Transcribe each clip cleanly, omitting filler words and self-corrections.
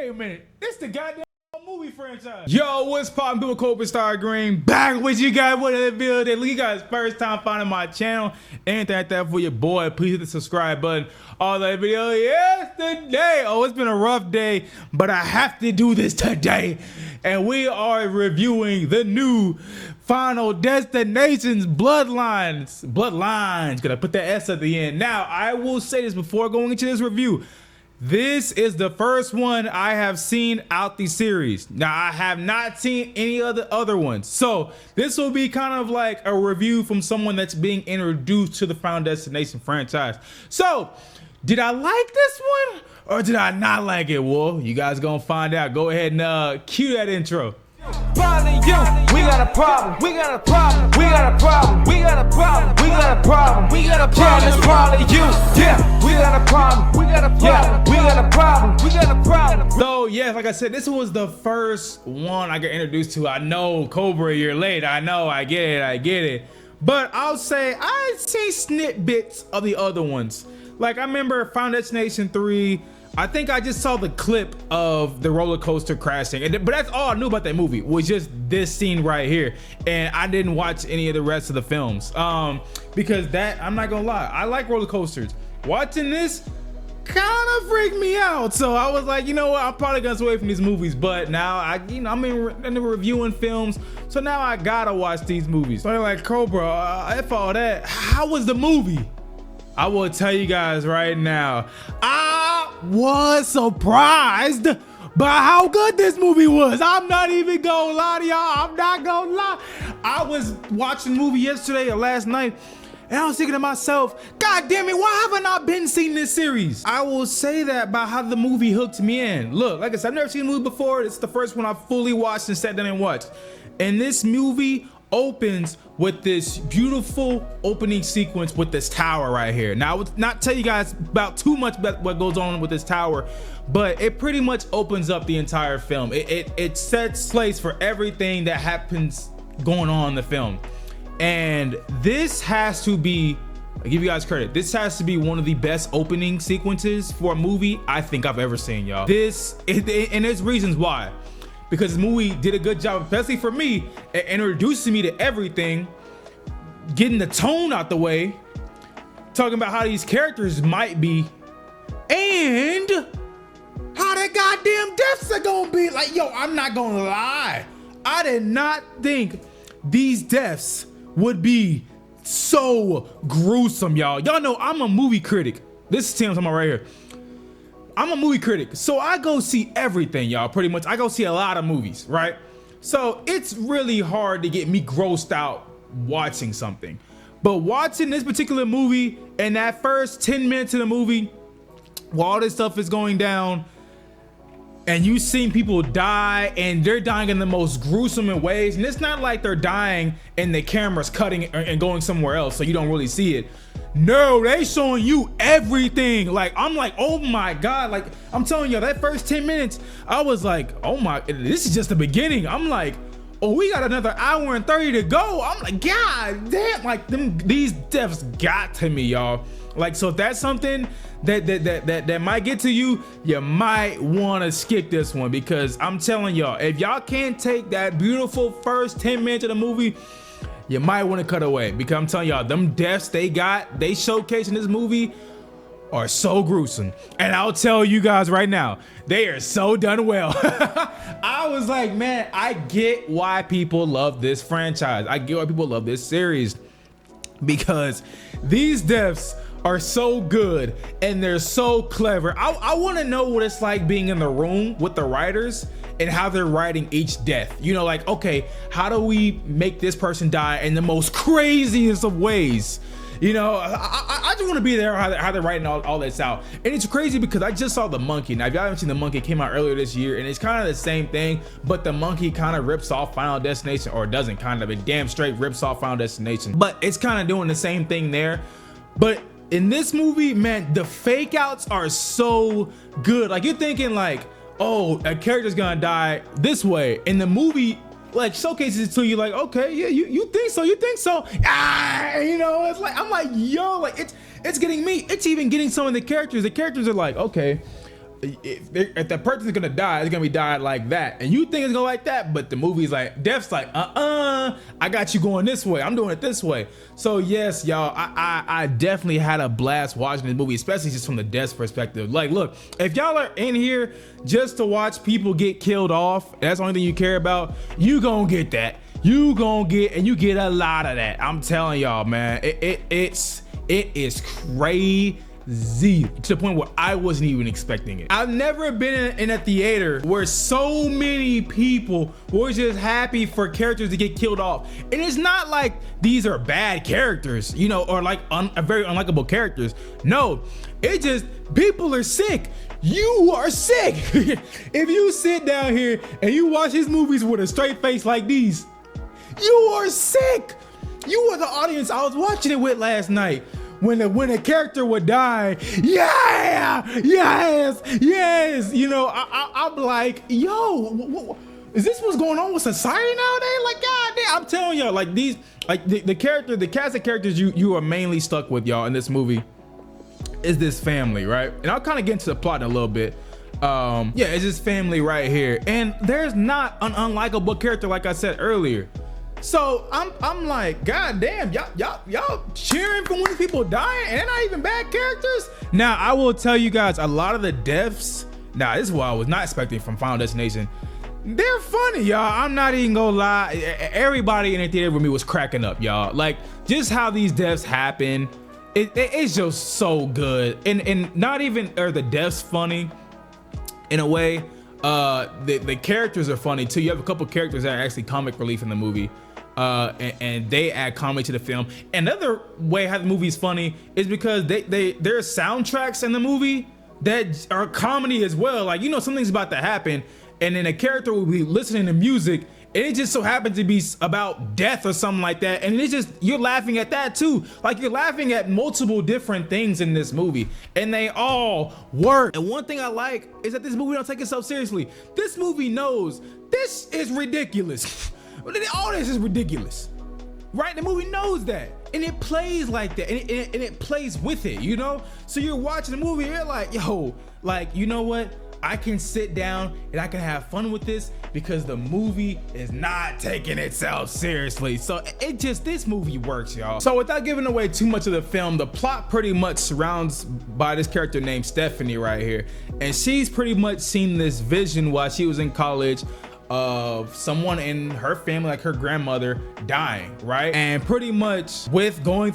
Wait a minute, it's the goddamn movie franchise. Yo, what's poppin', people? Cobra Star Green back with you guys. What in the building? You guys first time finding my channel, anything like that for your boy, please hit the subscribe button. All that video yesterday. Oh, it's been a rough day, but I have to do this today. And we are reviewing the new Final Destinations Bloodlines. Gonna put that S at the end. Now, I will say this before going into this review. This is the first one I have seen out the series. Now, I have not seen any other ones. So this will be kind of like a review from someone that's being introduced to the Final Destination franchise. So, did I like this one or did I not like it? Well, you guys gonna find out. Go ahead and cue that intro. We got a problem. We got a problem. We got a problem. We got a problem. We got a problem. We got a problem. Yeah, it's probably you. Yeah, we got a problem. We got a problem. Yeah, we got a problem. We got a problem. So yes, like I said, this was the first one I got introduced to. I know Cobra, you're late. I know, I get it. But I'll say I see snippets of the other ones. Like I remember Final Destination 3. I think I just saw the clip of the roller coaster crashing, but that's all I knew about that movie was just this scene right here, and I didn't watch any of the rest of the films because that, I'm not gonna lie, I like roller coasters. Watching this kind of freaked me out, so I was like, you know what, I'm probably gonna stay away from these movies. But now I'm in reviewing films, so now I gotta watch these movies. So they're like, Cobra, if all that, how was the movie? I will tell you guys right now, I was surprised by how good this movie was. I'm not even gonna lie to y'all. I'm not gonna lie. I was watching the movie yesterday or last night, and I was thinking to myself, God damn it, why haven't I been seeing this series? I will say that by how the movie hooked me in. Look, like I said, I've never seen the movie before. It's the first one I fully watched and sat down and watched. And this movie opens with this beautiful opening sequence with this tower right here. Now, I would not tell you guys about too much about what goes on with this tower, but it pretty much opens up the entire film. It sets place for everything that happens going on in the film. And this has to be, I give you guys credit, this has to be one of the best opening sequences for a movie I think I've ever seen, y'all. And there's reasons why. Because the movie did a good job, especially for me, at introducing me to everything, getting the tone out the way, talking about how these characters might be, and how the goddamn deaths are gonna be. Like, yo, I'm not gonna lie. I did not think these deaths would be so gruesome, y'all. Y'all know I'm a movie critic. This is Tim talking about right here. I'm a movie critic, so I go see everything, y'all, pretty much. I go see a lot of movies, right? So it's really hard to get me grossed out watching something. But watching this particular movie, and that first 10 minutes of the movie, while all this stuff is going down, and you seeing people die, and they're dying in the most gruesome in ways, and it's not like they're dying and the camera's cutting and going somewhere else, so you don't really see it. No, they showing you everything. Like, I'm like, oh my God. Like, I'm telling you, that first 10 minutes, I was like, oh my, this is just the beginning. I'm like, oh, we got another hour and 30 to go. I'm like, God damn, like these deaths got to me, y'all. Like, so if that's something that might get to you, you might want to skip this one, because I'm telling y'all, if y'all can't take that beautiful first 10 minutes of the movie, you might want to cut away, because I'm telling y'all, them deaths they showcase in this movie are so gruesome. And I'll tell you guys right now, they are so done well. I was like, man, I get why people love this franchise. I get why people love this series, because these deaths are so good and they're so clever. I want to know what it's like being in the room with the writers and how they're writing each death. You know, like, okay, how do we make this person die in the most craziest of ways? You know, I just want to be there how they're writing all this out. And it's crazy because I just saw The Monkey. Now, if y'all haven't seen The Monkey, it came out earlier this year, and it's kind of the same thing, but The Monkey kind of rips off Final Destination, or doesn't kind of, it damn straight rips off Final Destination. But it's kind of doing the same thing there. But in this movie, man, the fake outs are so good. Like, you're thinking like, oh, a character's gonna die this way. In the movie, like, showcases it to you, like, okay, yeah, you think so, you know, it's like, I'm like, yo, like, it's getting me. It's even getting some of the characters. The characters are like, okay, if the person's gonna die, it's gonna be died like that, and you think it's gonna like that, but the movie's like, Death's like, I got you going this way, I'm doing it this way. So yes, y'all, I definitely had a blast watching this movie, especially just from the Death's perspective. Like, look, if y'all are in here just to watch people get killed off, that's the only thing you care about, you gonna get that. You gonna get, and you get a lot of that. I'm telling y'all, man, it is crazy to the point where I wasn't even expecting it. I've never been in a theater where so many people were just happy for characters to get killed off. And it's not like these are bad characters, you know, or like very unlikable characters. No, it just, people are sick. You are sick. If you sit down here and you watch his movies with a straight face like these, you are sick. You were the audience I was watching it with last night. When a character would die, yeah, yes, you know, I'm like, yo, is this what's going on with society nowadays? Like, god damn, I'm telling y'all, like these, like the cast of characters you are mainly stuck with, y'all, in this movie is this family, right? And I'll kind of get into the plot in a little bit. Yeah, it's this family right here, and there's not an unlikable character, like I said earlier. So I'm like, god damn, y'all cheering for when people dying and they're not even bad characters. Now I will tell you guys, a lot of the deaths, now this is what I was not expecting from Final Destination. They're funny, y'all. I'm not even gonna lie. Everybody in the theater with me was cracking up, y'all. Like, just how these deaths happen, it's just so good. And not even are the deaths funny in a way. The characters are funny too. You have a couple characters that are actually comic relief in the movie. And they add comedy to the film. Another way how the movie is funny is because there are soundtracks in the movie that are comedy as well. Like, you know, something's about to happen, and then a character will be listening to music, and it just so happens to be about death or something like that, and it's just, you're laughing at that too. Like, you're laughing at multiple different things in this movie, and they all work. And one thing I like is that this movie don't take itself seriously. This movie knows this is ridiculous. All this is ridiculous, right? The movie knows that, and it plays like that, and it plays with it, you know? So you're watching the movie, and you're like, yo, like, you know what? I can sit down and I can have fun with this because the movie is not taking itself seriously. So this movie works, y'all. So without giving away too much of the film, the plot pretty much surrounds by this character named Stephanie right here. And she's pretty much seen this vision while she was in college of someone in her family, like her grandmother, dying, right? And pretty much with going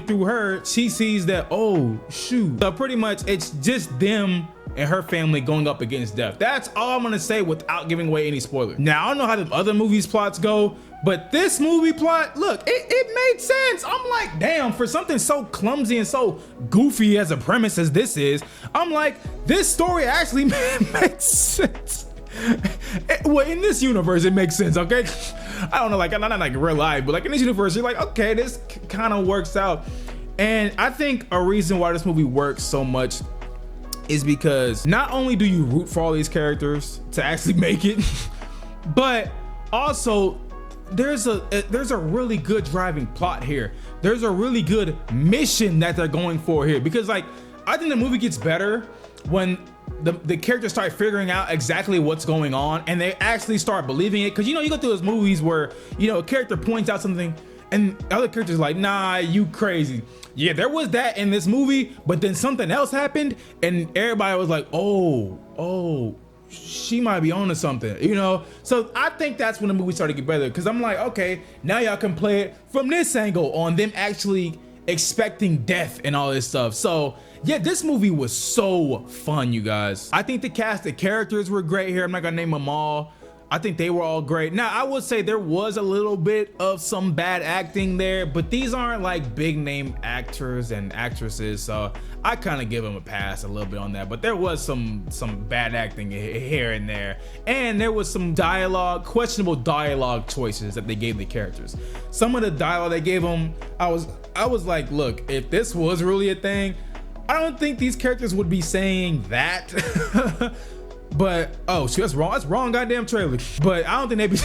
through her, she sees that, oh shoot. So pretty much it's just them and her family going up against death. That's all I'm gonna say without giving away any spoilers. Now, I don't know how the other movies plots go, but this movie plot, look, it made sense. I'm like, damn, for something so clumsy and so goofy as a premise as this is, I'm like, this story actually makes sense. Well, in this universe, it makes sense, okay? I don't know, like, not like real life, but like in this universe, you're like, okay, this kind of works out. And I think a reason why this movie works so much is because not only do you root for all these characters to actually make it, but also there's a really good driving plot here. There's a really good mission that they're going for here, because like, I think the movie gets better when the characters start figuring out exactly what's going on and they actually start believing it. Because, you know, you go through those movies where, you know, a character points out something and the other character's like, nah, you crazy. Yeah, there was that in this movie, but then something else happened and everybody was like, oh, she might be on to something, you know? So I think that's when the movie started to get better, because I'm like, okay, now y'all can play it from this angle on them actually expecting death and all this stuff. So yeah, this movie was so fun, you guys. I think the cast of characters were great here. I'm not gonna name them all. I think they were all great. Now, I would say there was a little bit of some bad acting there, but these aren't like big name actors and actresses, so I kind of give them a pass a little bit on that. But there was some bad acting here and there, and there was some questionable dialogue choices that they gave the characters. Some of the dialogue they gave them, I was like, look, if this was really a thing, I don't think these characters would be saying that. But oh shoot, that's wrong goddamn trailer. But I don't think they'd be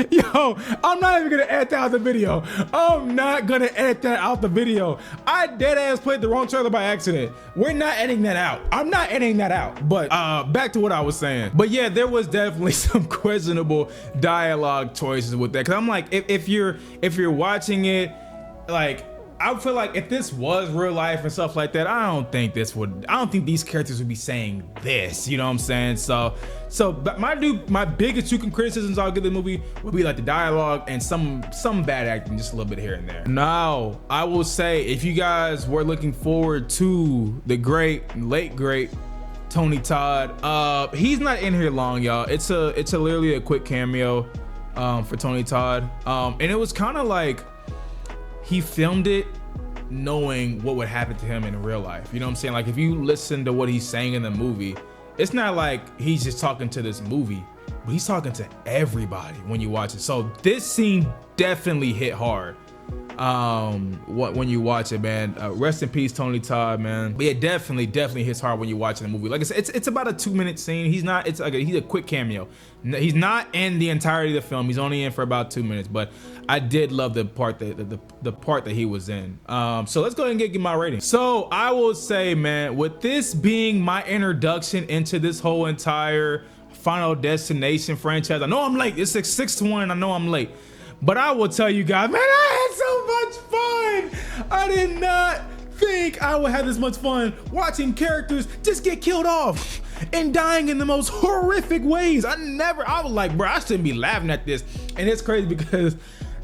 Yo, I'm not even gonna edit that out the video. I'm not gonna edit that out the video. I dead ass played the wrong trailer by accident. We're not editing that out. I'm not editing that out. But back to what I was saying. But yeah, there was definitely some questionable dialogue choices with that. Cause I'm like, if you're watching it, like, I feel like if this was real life and stuff like that, I don't think these characters would be saying this, you know what I'm saying? So but my biggest two criticisms I'll give the movie would be like the dialogue and some bad acting, just a little bit here and there. Now, I will say, if you guys were looking forward to the late great Tony Todd, he's not in here long, y'all. It's literally a quick cameo for Tony Todd. And it was kind of like, he filmed it knowing what would happen to him in real life. You know what I'm saying? Like, if you listen to what he's saying in the movie, it's not like he's just talking to this movie, but he's talking to everybody when you watch it. So this scene definitely hit hard when you watch it, man. Rest in peace, Tony Todd, man. But yeah, definitely hits hard when you watch the movie. Like I said, it's about a 2-minute scene. He's a quick cameo. He's not in the entirety of the film. He's only in for about 2 minutes, but I did love the part that he was in. So let's go ahead and get my rating. So I will say, man, with this being my introduction into this whole entire Final Destination franchise, I know I'm late. It's 6-1. I know I'm late. But I will tell you guys, man, I had so much fun. I did not think I would have this much fun watching characters just get killed off and dying in the most horrific ways. I was like, bro, I shouldn't be laughing at this. And it's crazy because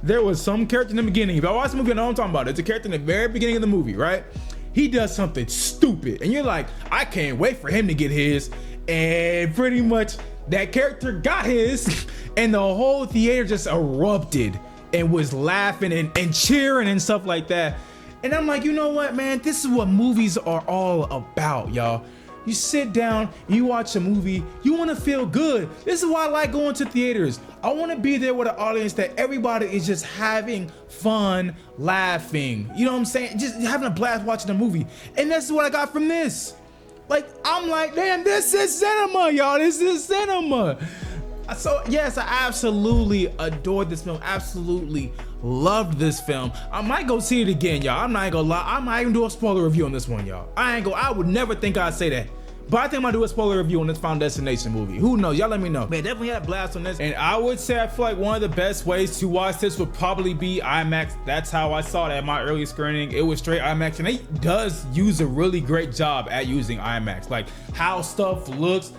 there was some character in the beginning. If I watch the movie, I know what I'm talking about. It's a character in the very beginning of the movie, right? He does something stupid. And you're like, I can't wait for him to get his. And pretty much that character got his. And the whole theater just erupted and was laughing and cheering and stuff like that. And I'm like, you know what, man? This is what movies are all about, y'all. You sit down, you watch a movie, you want to feel good. This is why I like going to theaters. I want to be there with an audience that everybody is just having fun, laughing. You know what I'm saying? Just having a blast watching a movie. And that's what I got from this. Like, I'm like, damn, this is cinema, y'all. This is cinema. So yes, I absolutely adored this film. Absolutely loved this film. I might go see it again, y'all. I'm not gonna lie. I might even do a spoiler review on this one, y'all. I would never think I'd say that. But I think I'm gonna do a spoiler review on this Final Destination movie. Who knows? Y'all let me know. Man, definitely had a blast on this. And I would say I feel like one of the best ways to watch this would probably be IMAX. That's how I saw it at my early screening. It was straight IMAX. And it does use a really great job at using IMAX. Like how stuff looks,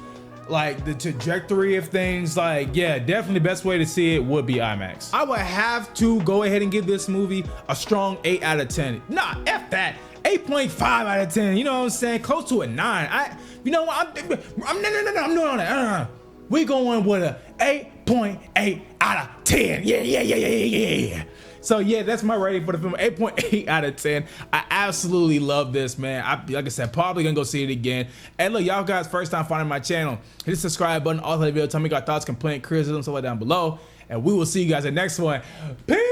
like the trajectory of things. Like, yeah, definitely the best way to see it would be IMAX. I would have to go ahead and give this movie a strong 8 out of 10. Nah, F that. 8.5 out of 10. You know what I'm saying? Close to a 9. You know what? I'm doing on that. We going with a 8.8 out of 10. Yeah. So yeah, that's my rating for the film. 8.8 out of 10. I absolutely love this, man. Like I said, probably gonna go see it again. And look, y'all guys, first time finding my channel, hit the subscribe button, also the video, tell me your thoughts, complaints, criticism, stuff like that down below. And we will see you guys in the next one. Peace.